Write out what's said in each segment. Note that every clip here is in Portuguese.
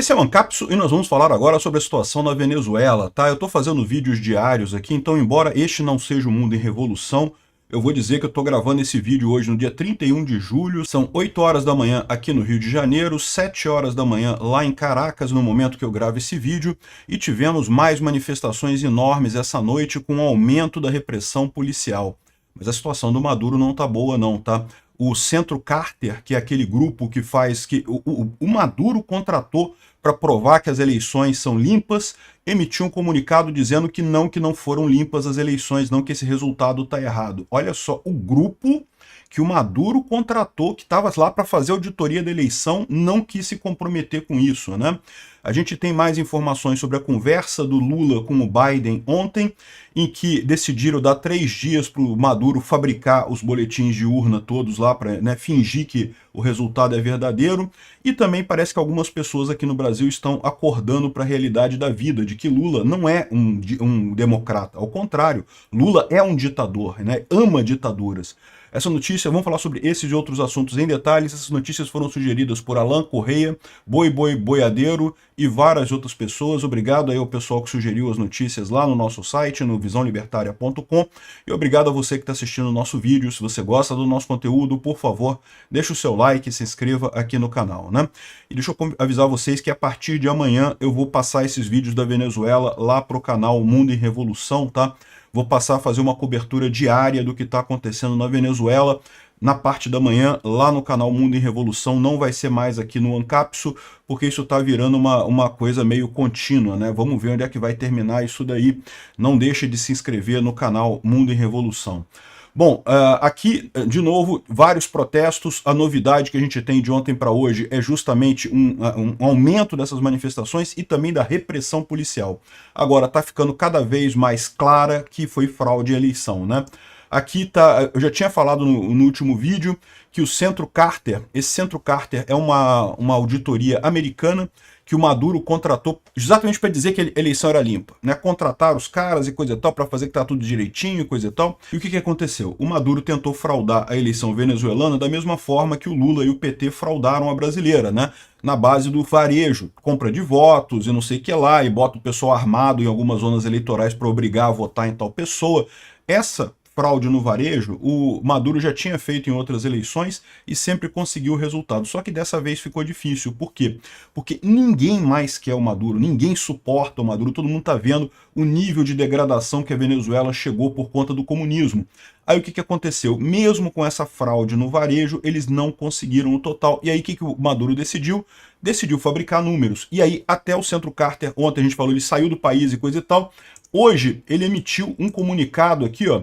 Esse é o Ancapsu e nós vamos falar agora sobre a situação na Venezuela, tá? Eu tô fazendo vídeos diários aqui, então embora este não seja um mundo em revolução, eu vou dizer que eu tô gravando esse vídeo hoje no dia 31 de julho, são 8 horas da manhã aqui no Rio de Janeiro, 7 horas da manhã lá em Caracas, no momento que eu gravo esse vídeo, e tivemos mais manifestações enormes essa noite com o aumento da repressão policial. Mas a situação do Maduro não tá boa não, tá? O Centro Carter, que é aquele grupo que faz... que o Maduro contratou para provar que as eleições são limpas, emitiu um comunicado dizendo que não foram limpas as eleições, não que esse resultado está errado. Olha só, o grupo que o Maduro contratou, que estava lá para fazer auditoria da eleição, não quis se comprometer com isso, né? A gente tem mais informações sobre a conversa do Lula com o Biden ontem, em que decidiram dar 3 dias para o Maduro fabricar os boletins de urna todos lá, para, né, fingir que o resultado é verdadeiro. E também parece que algumas pessoas aqui no Brasil estão acordando para a realidade da vida, de que Lula não é um democrata. Ao contrário, Lula é um ditador, né? Ama ditaduras. Essa notícia, vamos falar sobre esses e outros assuntos em detalhes. Essas notícias foram sugeridas por Alan Correia, Boiadeiro e várias outras pessoas. Obrigado aí ao pessoal que sugeriu as notícias lá no nosso site, no visãolibertaria.com. E obrigado a você que está assistindo o nosso vídeo. Se você gosta do nosso conteúdo, por favor, deixe o seu like e se inscreva aqui no canal, né? E deixa eu avisar vocês que a partir de amanhã eu vou passar esses vídeos da Venezuela lá para o canal Mundo em Revolução, tá? Vou passar a fazer uma cobertura diária do que está acontecendo na Venezuela na parte da manhã, lá no canal Mundo em Revolução. Não vai ser mais aqui no Ancapsu, porque isso está virando uma coisa meio contínua, né? Vamos ver onde é que vai terminar isso daí. Não deixe de se inscrever no canal Mundo em Revolução. Bom, aqui, de novo, vários protestos. A novidade que a gente tem de ontem para hoje é justamente um aumento dessas manifestações e também da repressão policial. Agora, está ficando cada vez mais clara que foi fraude à eleição, né? Aqui tá, eu já tinha falado no último vídeo que o Centro Carter, esse Centro Carter é uma auditoria americana que o Maduro contratou exatamente para dizer que a eleição era limpa, né? Contrataram os caras e coisa e tal para fazer que tá tudo direitinho e coisa e tal. E o que aconteceu? O Maduro tentou fraudar a eleição venezuelana da mesma forma que o Lula e o PT fraudaram a brasileira, né? Na base do varejo, compra de votos e não sei o que lá, e bota o pessoal armado em algumas zonas eleitorais para obrigar a votar em tal pessoa. Essa fraude no varejo, o Maduro já tinha feito em outras eleições e sempre conseguiu o resultado. Só que dessa vez ficou difícil. Por quê? Porque ninguém mais quer o Maduro, ninguém suporta o Maduro, todo mundo está vendo o nível de degradação que a Venezuela chegou por conta do comunismo. Aí o que aconteceu? Mesmo com essa fraude no varejo, eles não conseguiram o total. E aí o que o Maduro decidiu? Decidiu fabricar números. E aí até o Centro Carter, ontem a gente falou, ele saiu do país e coisa e tal. Hoje ele emitiu um comunicado aqui, ó.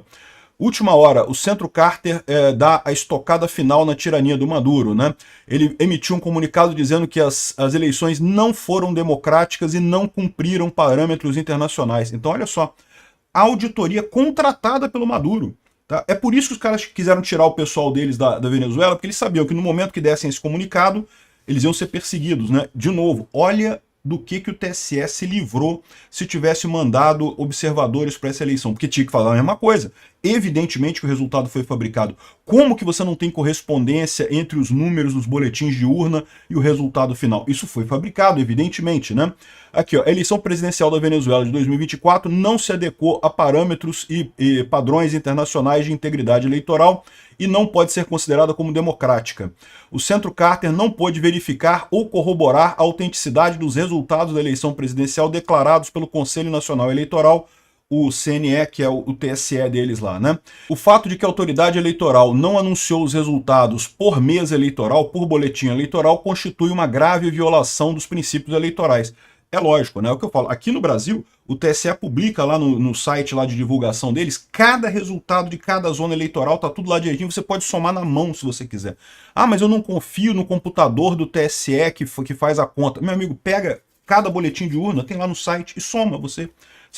Última hora, o Centro Carter dá a estocada final na tirania do Maduro, né? Ele emitiu um comunicado dizendo que as eleições não foram democráticas e não cumpriram parâmetros internacionais. Então, olha só, a auditoria contratada pelo Maduro. Tá? É por isso que os caras quiseram tirar o pessoal deles da Venezuela, porque eles sabiam que no momento que dessem esse comunicado, eles iam ser perseguidos, né? De novo, olha do que o TSE se livrou se tivesse mandado observadores para essa eleição, porque tinha que falar a mesma coisa. Evidentemente que o resultado foi fabricado. Como que você não tem correspondência entre os números dos boletins de urna e o resultado final? Isso foi fabricado, evidentemente, né? Aqui, ó, a eleição presidencial da Venezuela de 2024 não se adequou a parâmetros e padrões internacionais de integridade eleitoral e não pode ser considerada como democrática. O Centro Carter não pôde verificar ou corroborar a autenticidade dos resultados da eleição presidencial declarados pelo Conselho Nacional Eleitoral, o CNE, que é o TSE deles lá, né? O fato de que a autoridade eleitoral não anunciou os resultados por mesa eleitoral, por boletim eleitoral, constitui uma grave violação dos princípios eleitorais. É lógico, né? É o que eu falo. Aqui no Brasil, o TSE publica lá no site lá de divulgação deles, cada resultado de cada zona eleitoral, tá tudo lá direitinho, você pode somar na mão se você quiser. Ah, mas eu não confio no computador do TSE que faz a conta. Meu amigo, pega cada boletim de urna, tem lá no site e soma você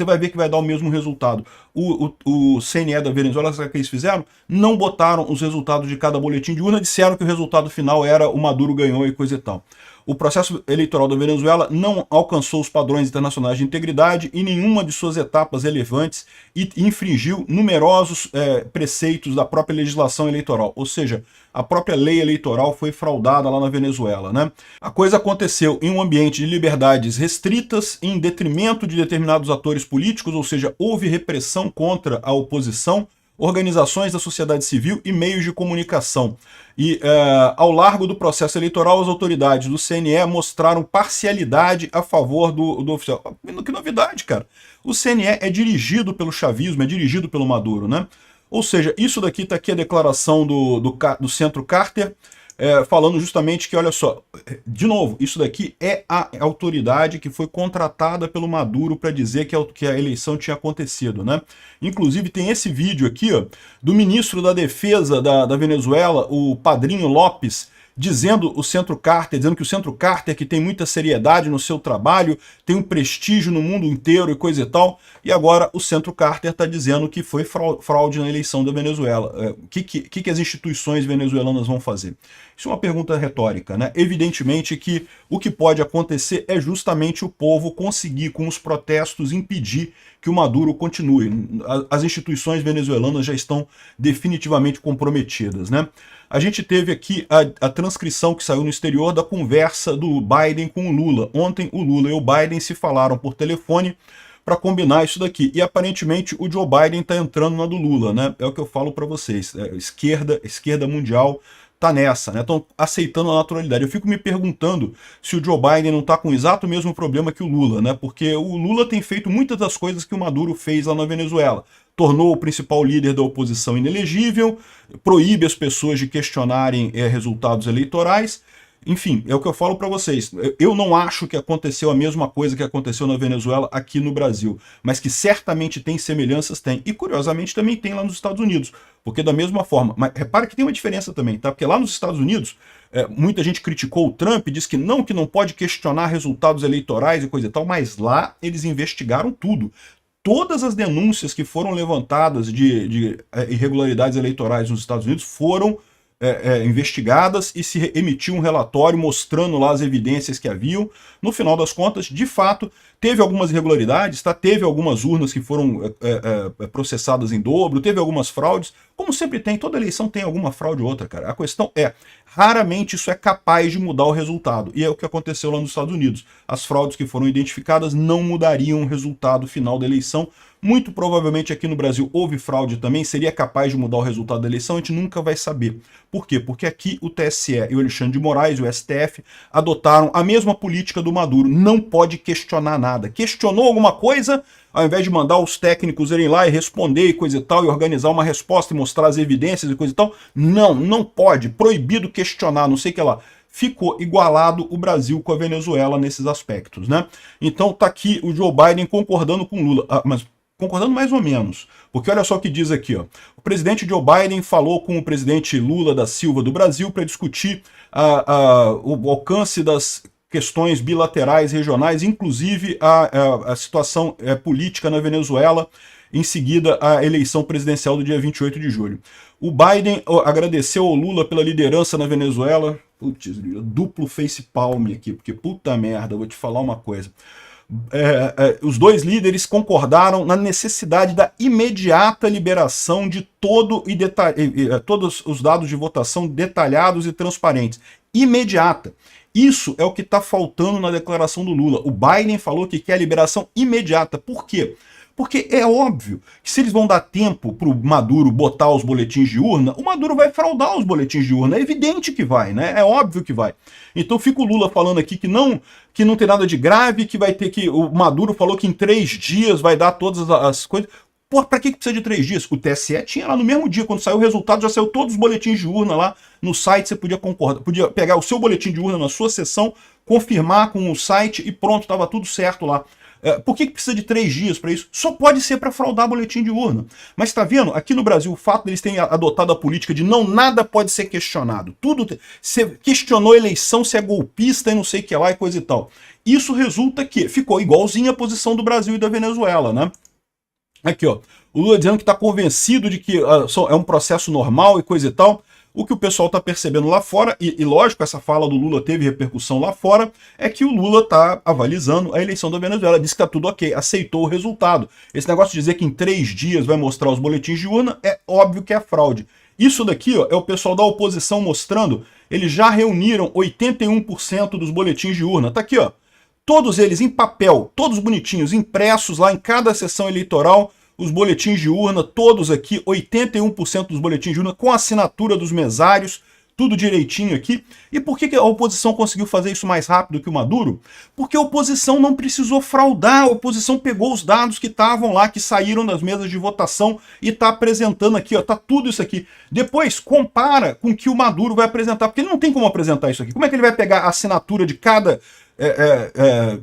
vai ver que vai dar o mesmo resultado. O CNE da Venezuela, sabe o que eles fizeram? Não botaram os resultados de cada boletim de urna, disseram que o resultado final era o Maduro ganhou e coisa e tal. o processo eleitoral da Venezuela não alcançou os padrões internacionais de integridade em nenhuma de suas etapas relevantes e infringiu numerosos preceitos da própria legislação eleitoral, ou seja, a própria lei eleitoral foi fraudada lá na Venezuela, né? A coisa aconteceu em um ambiente de liberdades restritas, em detrimento de determinados atores políticos, ou seja, houve repressão contra a oposição, organizações da sociedade civil e meios de comunicação. E ao largo do processo eleitoral, as autoridades do CNE mostraram parcialidade a favor do oficial. Que novidade, cara! O CNE é dirigido pelo chavismo, é dirigido pelo Maduro, né? Ou seja, isso daqui está aqui a declaração do Centro Carter, falando justamente que, olha só, de novo, isso daqui é a autoridade que foi contratada pelo Maduro para dizer que a eleição tinha acontecido, né? Inclusive tem esse vídeo aqui, ó, do ministro da Defesa da Venezuela, o Padrinho Lopes, dizendo o Centro Carter, dizendo que o Centro Carter, que tem muita seriedade no seu trabalho, tem um prestígio no mundo inteiro e coisa e tal, e agora o Centro Carter está dizendo que foi fraude na eleição da Venezuela. O que as instituições venezuelanas vão fazer? Isso é uma pergunta retórica, né? Evidentemente que o que pode acontecer é justamente o povo conseguir, com os protestos, impedir que o Maduro continue. As instituições venezuelanas já estão definitivamente comprometidas, né? A gente teve aqui a transcrição que saiu no exterior da conversa do Biden com o Lula. Ontem o Lula e o Biden se falaram por telefone para combinar isso daqui. E aparentemente o Joe Biden está entrando na do Lula, né? É o que eu falo para vocês. Esquerda mundial tá nessa, né? Estão aceitando a naturalidade. Eu fico me perguntando se o Joe Biden não está com o exato mesmo problema que o Lula, né? Porque o Lula tem feito muitas das coisas que o Maduro fez lá na Venezuela. Tornou o principal líder da oposição inelegível, proíbe as pessoas de questionarem resultados eleitorais. Enfim, é o que eu falo para vocês. Eu não acho que aconteceu a mesma coisa que aconteceu na Venezuela aqui no Brasil, mas que certamente tem semelhanças, tem. E curiosamente também tem lá nos Estados Unidos, porque da mesma forma. Mas repara que tem uma diferença também, tá? Porque lá nos Estados Unidos, muita gente criticou o Trump, disse que não pode questionar resultados eleitorais e coisa e tal, mas lá eles investigaram tudo. Todas as denúncias que foram levantadas de irregularidades eleitorais nos Estados Unidos foram investigadas e se emitiu um relatório mostrando lá as evidências que haviam. No final das contas, de fato, teve algumas irregularidades, tá? Teve algumas urnas que foram processadas em dobro, teve algumas fraudes, como sempre tem, toda eleição tem alguma fraude ou outra, cara. A questão é, raramente isso é capaz de mudar o resultado, e é o que aconteceu lá nos Estados Unidos. As fraudes que foram identificadas não mudariam o resultado final da eleição. Muito provavelmente aqui no Brasil houve fraude também, seria capaz de mudar o resultado da eleição, a gente nunca vai saber. Por quê? Porque aqui o TSE e o Alexandre de Moraes, o STF, adotaram a mesma política do Maduro, não pode questionar nada. Questionou alguma coisa, ao invés de mandar os técnicos irem lá e responder e coisa e tal, e organizar uma resposta e mostrar as evidências e coisa e tal, não pode, proibido questionar, não sei o que lá. Ficou igualado o Brasil com a Venezuela nesses aspectos, né? Então tá aqui o Joe Biden concordando com Lula, mas concordando mais ou menos, porque olha só o que diz aqui, ó. O presidente Joe Biden falou com o presidente Lula da Silva do Brasil para discutir o alcance das questões bilaterais regionais, inclusive a situação política na Venezuela, em seguida a eleição presidencial do dia 28 de julho. O Biden agradeceu ao Lula pela liderança na Venezuela. Putz, duplo face palm aqui, porque puta merda, vou te falar uma coisa. Os dois líderes concordaram na necessidade da imediata liberação de todos os dados de votação detalhados e transparentes. Imediata. Isso é o que está faltando na declaração do Lula. O Biden falou que quer liberação imediata. Por quê? Porque é óbvio que se eles vão dar tempo para o Maduro botar os boletins de urna, o Maduro vai fraudar os boletins de urna. É evidente que vai, né? É óbvio que vai. Então fica o Lula falando aqui que não tem nada de grave, que vai ter que... O Maduro falou que em 3 dias vai dar todas as coisas. Pô, pra que precisa de 3 dias? O TSE tinha lá no mesmo dia, quando saiu o resultado, já saiu todos os boletins de urna lá no site, você podia concordar, podia pegar o seu boletim de urna na sua sessão, confirmar com o site e pronto, estava tudo certo lá. Por que precisa de 3 dias para isso? Só pode ser para fraudar boletim de urna. Mas tá vendo? Aqui no Brasil, o fato deles terem adotado a política de nada pode ser questionado. Tudo. Você questionou a eleição, se é golpista e não sei o que lá e coisa e tal. Isso resulta que ficou igualzinho a posição do Brasil e da Venezuela, né? Aqui, ó. O Lula dizendo que está convencido de que é um processo normal e coisa e tal. o que o pessoal está percebendo lá fora, e lógico, essa fala do Lula teve repercussão lá fora, é que o Lula está avalizando a eleição da Venezuela, diz que está tudo ok, aceitou o resultado. Esse negócio de dizer que em 3 dias vai mostrar os boletins de urna, é óbvio que é fraude. Isso daqui, ó, é o pessoal da oposição mostrando, eles já reuniram 81% dos boletins de urna. Tá aqui, ó. Todos eles em papel, todos bonitinhos, impressos lá em cada sessão eleitoral, os boletins de urna, todos aqui, 81% dos boletins de urna, com assinatura dos mesários, tudo direitinho aqui. E por que a oposição conseguiu fazer isso mais rápido que o Maduro? Porque a oposição não precisou fraudar, a oposição pegou os dados que estavam lá, que saíram das mesas de votação e está apresentando aqui, ó, tá tudo isso aqui. Depois compara com o que o Maduro vai apresentar, porque ele não tem como apresentar isso aqui. Como é que ele vai pegar a assinatura de cada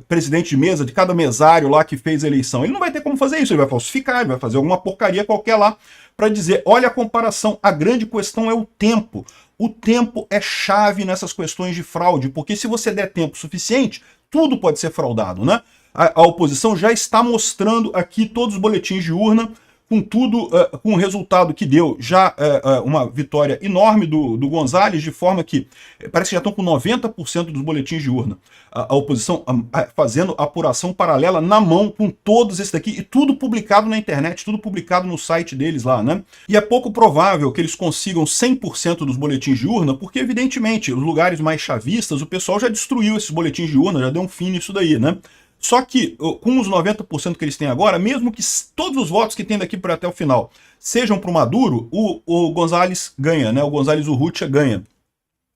presidente de mesa, de cada mesário lá que fez a eleição? Ele não vai ter como fazer isso, ele vai falsificar, ele vai fazer alguma porcaria qualquer lá para dizer, olha a comparação, a grande questão é o tempo. O tempo é chave nessas questões de fraude, porque se você der tempo suficiente, tudo pode ser fraudado, né? A oposição já está mostrando aqui todos os boletins de urna, com tudo, com o resultado que deu já uma vitória enorme do Gonzalez, de forma que parece que já estão com 90% dos boletins de urna. A oposição fazendo apuração paralela na mão com todos esses daqui, e tudo publicado na internet, tudo publicado no site deles lá, né? E é pouco provável que eles consigam 100% dos boletins de urna, porque evidentemente os lugares mais chavistas, o pessoal já destruiu esses boletins de urna, já deu um fim nisso daí, né? Só que, com os 90% que eles têm agora, mesmo que todos os votos que tem daqui para até o final sejam para o Maduro, o Gonzalez ganha, né? O Gonzalez Urrutia ganha.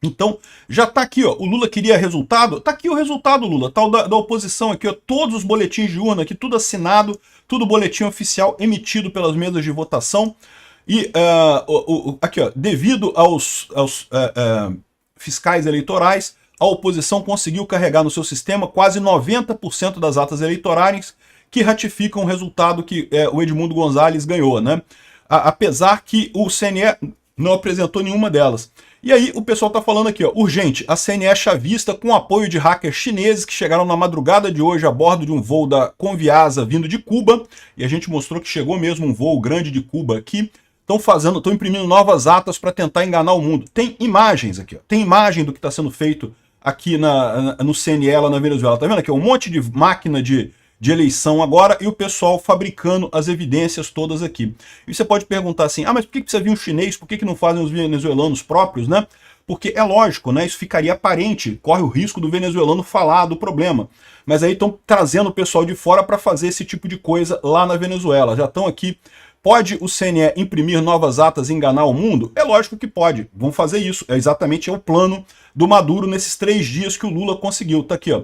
Então, já tá aqui, ó. O Lula queria resultado? Tá aqui o resultado, Lula. Tá o da oposição aqui, ó. Todos os boletins de urna aqui, tudo assinado, tudo boletim oficial emitido pelas mesas de votação. E aqui, ó. Devido aos fiscais eleitorais, a oposição conseguiu carregar no seu sistema quase 90% das atas eleitorais que ratificam o resultado que o Edmundo Gonzalez ganhou, né? Apesar que o CNE não apresentou nenhuma delas. E aí o pessoal tá falando aqui, ó, urgente, a CNE chavista com apoio de hackers chineses que chegaram na madrugada de hoje a bordo de um voo da Conviasa vindo de Cuba, e a gente mostrou que chegou mesmo um voo grande de Cuba aqui. Estão imprimindo novas atas para tentar enganar o mundo. Tem imagens aqui, ó, tem imagem do que está sendo feito aqui no CNE lá na Venezuela. Tá vendo aqui? Um monte de máquina de eleição agora e o pessoal fabricando as evidências todas aqui. E você pode perguntar assim, mas por que precisa vir um chinês? Por que não fazem os venezuelanos próprios, né? Porque é lógico, né? Isso ficaria aparente, corre o risco do venezuelano falar do problema. Mas aí estão trazendo o pessoal de fora para fazer esse tipo de coisa lá na Venezuela. Já estão aqui. Pode o CNE imprimir novas atas e enganar o mundo? É lógico que pode. Vão fazer isso. É exatamente o plano do Maduro nesses 3 dias que o Lula conseguiu. Tá aqui, ó.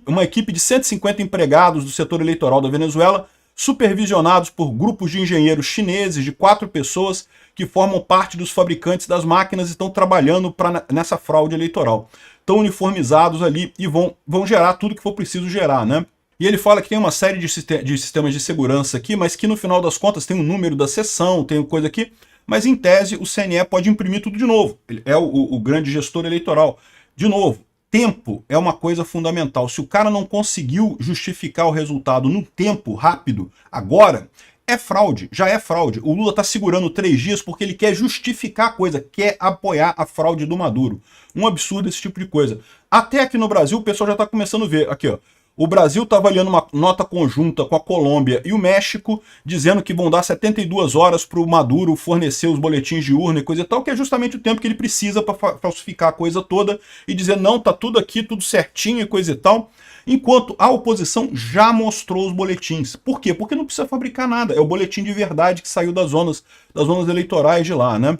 Uma equipe de 150 empregados do setor eleitoral da Venezuela, supervisionados por grupos de engenheiros chineses de 4 pessoas que formam parte dos fabricantes das máquinas e estão trabalhando nessa fraude eleitoral. Estão uniformizados ali e vão gerar tudo que for preciso gerar, né? E ele fala que tem uma série de sistemas de segurança aqui, mas que no final das contas tem um número da sessão, tem coisa aqui, mas em tese o CNE pode imprimir tudo de novo. Ele é o grande gestor eleitoral. De novo, tempo é uma coisa fundamental. Se o cara não conseguiu justificar o resultado num tempo rápido, agora, é fraude, já é fraude. O Lula está segurando 3 dias porque ele quer justificar a coisa, quer apoiar a fraude do Maduro. Um absurdo esse tipo de coisa. Até aqui no Brasil o pessoal já está começando a ver. Aqui, ó. O Brasil está avaliando uma nota conjunta com a Colômbia e o México, dizendo que vão dar 72 horas para o Maduro fornecer os boletins de urna e coisa e tal, que é justamente o tempo que ele precisa para falsificar a coisa toda e dizer, não, tá tudo aqui, tudo certinho e coisa e tal. Enquanto a oposição já mostrou os boletins. Por quê? Porque não precisa fabricar nada. É o boletim de verdade que saiu das zonas eleitorais de lá, né?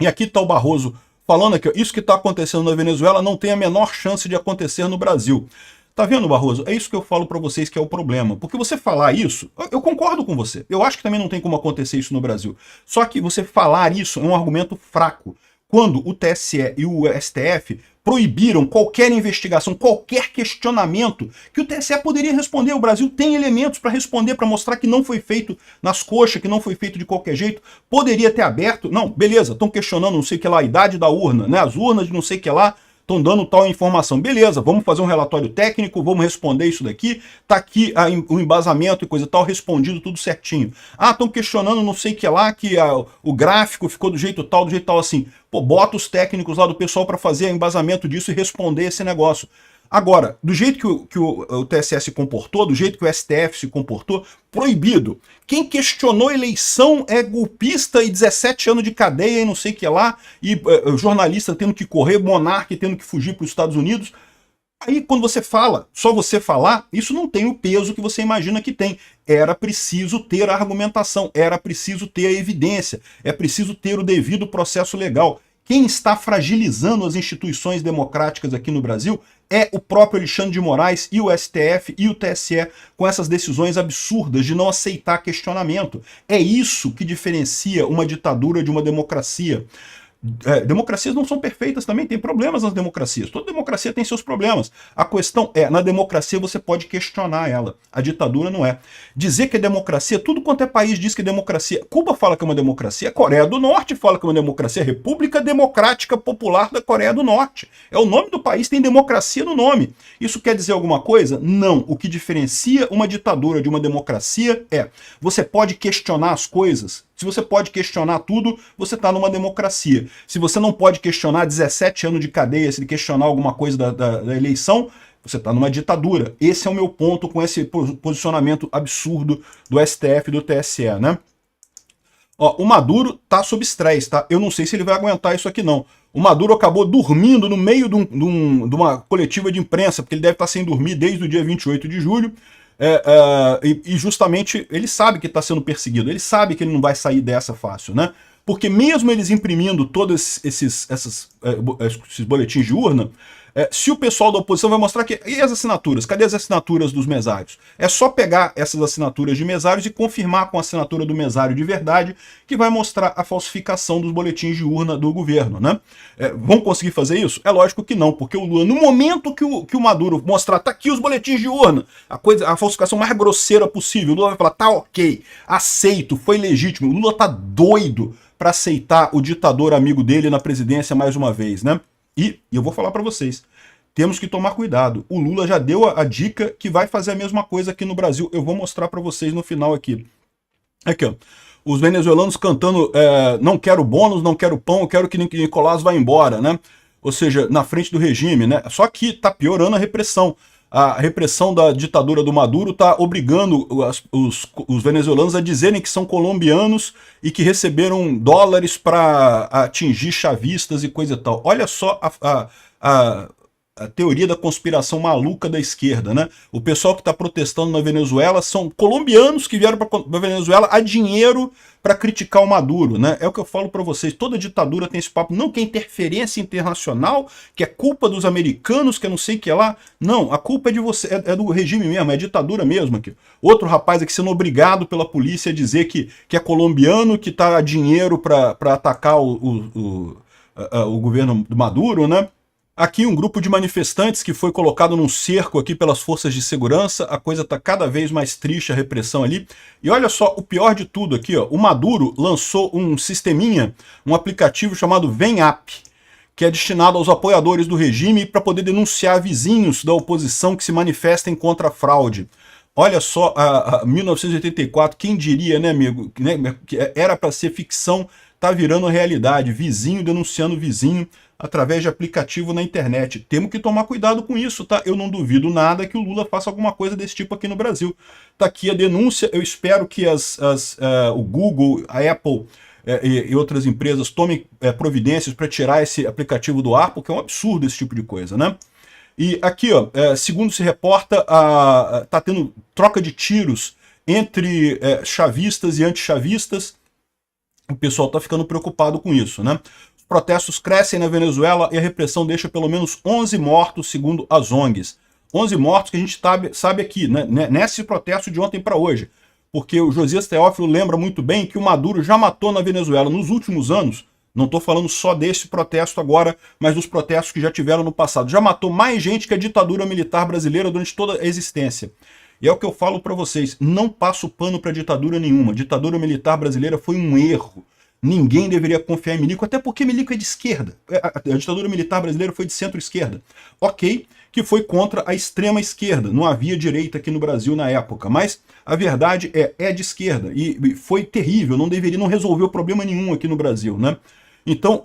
E aqui está o Barroso falando aqui, ó, isso que está acontecendo na Venezuela não tem a menor chance de acontecer no Brasil. Tá vendo, Barroso? É isso que eu falo para vocês que é o problema. Porque você falar isso, eu concordo com você. Eu acho que também não tem como acontecer isso no Brasil. Só que você falar isso é um argumento fraco. Quando o TSE e o STF proibiram qualquer investigação, qualquer questionamento que o TSE poderia responder. O Brasil tem elementos para responder, para mostrar que não foi feito nas coxas, que não foi feito de qualquer jeito. Poderia ter aberto. Não, beleza, estão questionando não sei o que lá, a idade da urna, né? As urnas de não sei o que lá. estão dando tal informação. Beleza, vamos fazer um relatório técnico, vamos responder isso daqui, tá aqui o embasamento e coisa e tal, respondido tudo certinho. Ah, estão questionando não sei o que lá, que o gráfico ficou do jeito tal assim. Pô, bota os técnicos lá do pessoal para fazer embasamento disso e responder esse negócio. Agora, do jeito que o TSE se comportou, do jeito que o STF se comportou, proibido. Quem questionou a eleição é golpista e 17 anos de cadeia e não sei o que lá, e jornalista tendo que correr, monarca tendo que fugir para os Estados Unidos. Aí, quando você fala, só você falar, isso não tem o peso que você imagina que tem. Era preciso ter a argumentação, era preciso ter a evidência, é preciso ter o devido processo legal. Quem está fragilizando as instituições democráticas aqui no Brasil é o próprio Alexandre de Moraes e o STF e o TSE com essas decisões absurdas de não aceitar questionamento. É isso que diferencia uma ditadura de uma democracia. Democracias não são perfeitas também, tem problemas nas democracias. Toda democracia tem seus problemas. A questão é, na democracia você pode questionar ela. A ditadura não é. Dizer que é democracia, tudo quanto é país diz que é democracia. Cuba fala que é uma democracia, a Coreia do Norte fala que é uma democracia, a República Democrática Popular da Coreia do Norte. É o nome do país, tem democracia no nome. Isso quer dizer alguma coisa? Não. O que diferencia uma ditadura de uma democracia é, você pode questionar as coisas. Se você pode questionar tudo, você está numa democracia. Se você não pode questionar 17 anos de cadeia, se questionar alguma coisa da eleição, você está numa ditadura. Esse é o meu ponto com esse posicionamento absurdo do STF e do TSE, né? Ó, o Maduro tá sob estresse, tá? Eu não sei se ele vai aguentar isso aqui, não. O Maduro acabou dormindo no meio de uma coletiva de imprensa, porque ele deve estar sem dormir desde o dia 28 de julho. E justamente ele sabe que está sendo perseguido, ele sabe que ele não vai sair dessa fácil, né? Porque mesmo eles imprimindo todos esses boletins de urna, se o pessoal da oposição vai mostrar que... E as assinaturas? Cadê as assinaturas dos mesários? É só pegar essas assinaturas de mesários e confirmar com a assinatura do mesário de verdade que vai mostrar a falsificação dos boletins de urna do governo, né? Vão conseguir fazer isso? É lógico que não, porque o Lula, no momento que o Maduro mostrar, tá aqui os boletins de urna, a falsificação mais grosseira possível, o Lula vai falar, tá ok, aceito, foi legítimo. O Lula tá doido para aceitar o ditador amigo dele na presidência mais uma vez, né? E eu vou falar para vocês, temos que tomar cuidado. O Lula já deu a dica que vai fazer a mesma coisa aqui no Brasil. Eu vou mostrar para vocês no final aqui. Aqui, ó. Os venezuelanos cantando não quero bônus, não quero pão, eu quero que Nicolás vá embora, né? Ou seja, na frente do regime, né? Só que tá piorando a repressão. A repressão da ditadura do Maduro está obrigando os venezuelanos a dizerem que são colombianos e que receberam dólares para atingir chavistas e coisa e tal. Olha só a teoria da conspiração maluca da esquerda, né? O pessoal que está protestando na Venezuela são colombianos que vieram para a Venezuela a dinheiro para criticar o Maduro, né? É o que eu falo para vocês, toda ditadura tem esse papo, não que é interferência internacional, que é culpa dos americanos, que é não sei o que lá. Não, a culpa é de você, é do regime mesmo, é ditadura mesmo aqui. Outro rapaz aqui sendo obrigado pela polícia a dizer que é colombiano, que tá a dinheiro para atacar o governo do Maduro, né? Aqui um grupo de manifestantes que foi colocado num cerco aqui pelas forças de segurança, a coisa está cada vez mais triste, a repressão ali. E olha só, o pior de tudo aqui, ó, o Maduro lançou um sisteminha, um aplicativo chamado VemApp, que é destinado aos apoiadores do regime para poder denunciar vizinhos da oposição que se manifestem contra a fraude. Olha só, 1984, quem diria, né, amigo, né, que era para ser ficção, tá virando realidade, vizinho denunciando vizinho, através de aplicativo na internet. Temos que tomar cuidado com isso, tá? Eu não duvido nada que o Lula faça alguma coisa desse tipo aqui no Brasil. Tá aqui a denúncia, eu espero que o Google, a Apple e outras empresas tomem providências para tirar esse aplicativo do ar, porque é um absurdo esse tipo de coisa, né? E aqui, ó, segundo se reporta, tá tendo troca de tiros entre chavistas e antichavistas. O pessoal tá ficando preocupado com isso, né? Protestos crescem na Venezuela e a repressão deixa pelo menos 11 mortos, segundo as ONGs. 11 mortos que a gente sabe aqui, né, nesse protesto de ontem para hoje. Porque o Josias Teófilo lembra muito bem que o Maduro já matou na Venezuela nos últimos anos, não estou falando só desse protesto agora, mas dos protestos que já tiveram no passado. Já matou mais gente que a ditadura militar brasileira durante toda a existência. E é o que eu falo para vocês, não passo pano para ditadura nenhuma. A ditadura militar brasileira foi um erro. Ninguém deveria confiar em Milico, até porque Milico é de esquerda. A ditadura militar brasileira foi de centro-esquerda. Ok, que foi contra a extrema-esquerda. Não havia direita aqui no Brasil na época. Mas a verdade é de esquerda. E foi terrível, não resolveu problema nenhum aqui no Brasil, né? Então,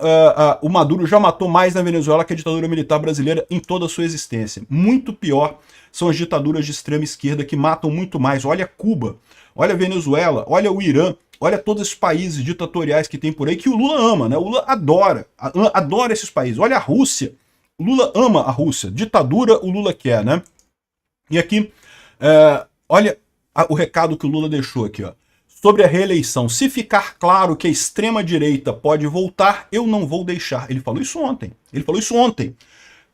o Maduro já matou mais na Venezuela que a ditadura militar brasileira em toda a sua existência. Muito pior são as ditaduras de extrema esquerda que matam muito mais. Olha Cuba, olha a Venezuela, olha o Irã, olha todos esses países ditatoriais que tem por aí, que o Lula ama, né? O Lula adora esses países. Olha a Rússia, o Lula ama a Rússia. Ditadura o Lula quer, né? E aqui, olha o recado que o Lula deixou aqui, ó. Sobre a reeleição, se ficar claro que a extrema-direita pode voltar, eu não vou deixar. Ele falou isso ontem. Ele falou isso ontem.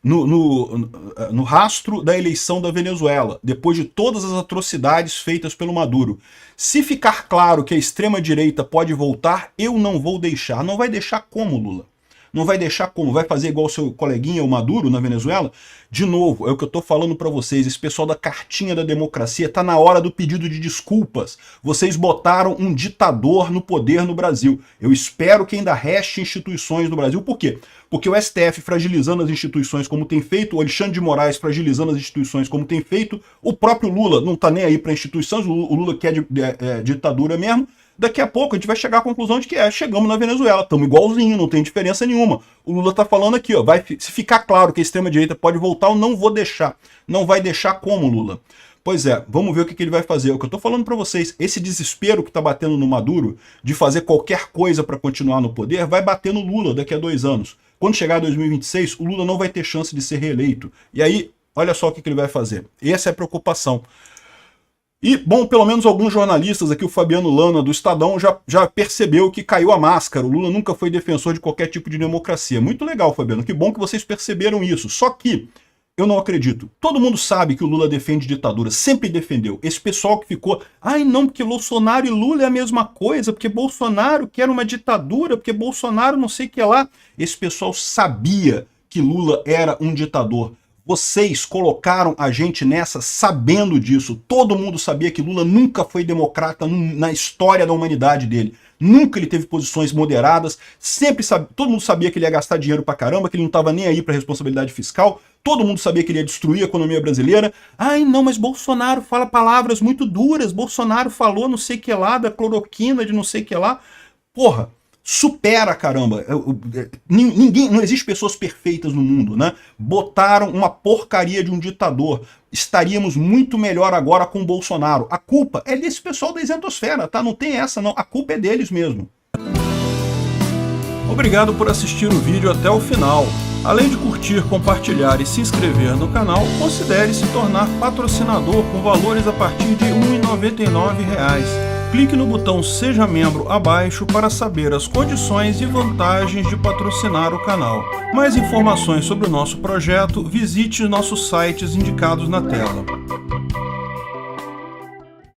No rastro da eleição da Venezuela, depois de todas as atrocidades feitas pelo Maduro. Se ficar claro que a extrema-direita pode voltar, eu não vou deixar. Não vai deixar como, Lula? Não vai deixar como? Vai fazer igual o seu coleguinha, o Maduro, na Venezuela? De novo, é o que eu tô falando para vocês, esse pessoal da cartinha da democracia tá na hora do pedido de desculpas. Vocês botaram um ditador no poder no Brasil. Eu espero que ainda reste instituições no Brasil. Por quê? Porque o STF fragilizando as instituições como tem feito, o Alexandre de Moraes fragilizando as instituições como tem feito, o próprio Lula não tá nem aí para instituições, o Lula quer ditadura mesmo. Daqui a pouco a gente vai chegar à conclusão de que chegamos na Venezuela, estamos igualzinho, não tem diferença nenhuma. O Lula está falando aqui, ó, se ficar claro que a extrema-direita pode voltar, eu não vou deixar. Não vai deixar como, Lula? Pois é, vamos ver o que ele vai fazer. O que eu estou falando para vocês, esse desespero que está batendo no Maduro de fazer qualquer coisa para continuar no poder, vai bater no Lula daqui a 2 anos. Quando chegar 2026, o Lula não vai ter chance de ser reeleito. E aí, olha só o que ele vai fazer. Essa é a preocupação. E, bom, pelo menos alguns jornalistas aqui, o Fabiano Lana do Estadão já percebeu que caiu a máscara. O Lula nunca foi defensor de qualquer tipo de democracia. Muito legal, Fabiano, que bom que vocês perceberam isso. Só que eu não acredito. Todo mundo sabe que o Lula defende ditadura, sempre defendeu. Esse pessoal que ficou, ai não, porque Bolsonaro e Lula é a mesma coisa, porque Bolsonaro quer uma ditadura, porque Bolsonaro não sei o que lá. Esse pessoal sabia que Lula era um ditador. Vocês colocaram a gente nessa sabendo disso. Todo mundo sabia que Lula nunca foi democrata na história da humanidade dele. Nunca ele teve posições moderadas. Todo mundo sabia que ele ia gastar dinheiro pra caramba, que ele não estava nem aí pra responsabilidade fiscal. Todo mundo sabia que ele ia destruir a economia brasileira. Ai não, mas Bolsonaro fala palavras muito duras. Bolsonaro falou não sei o que lá, da cloroquina, de não sei o que lá. Porra. Supera, caramba. Não existe pessoas perfeitas no mundo, né? Botaram uma porcaria de um ditador. Estaríamos muito melhor agora com o Bolsonaro. A culpa é desse pessoal da isentosfera, tá? Não tem essa, não. A culpa é deles mesmo. Obrigado por assistir o vídeo até o final. Além de curtir, compartilhar e se inscrever no canal, considere se tornar patrocinador com valores a partir de R$ 1,99. Clique no botão Seja Membro abaixo para saber as condições e vantagens de patrocinar o canal. Mais informações sobre o nosso projeto, visite nossos sites indicados na tela.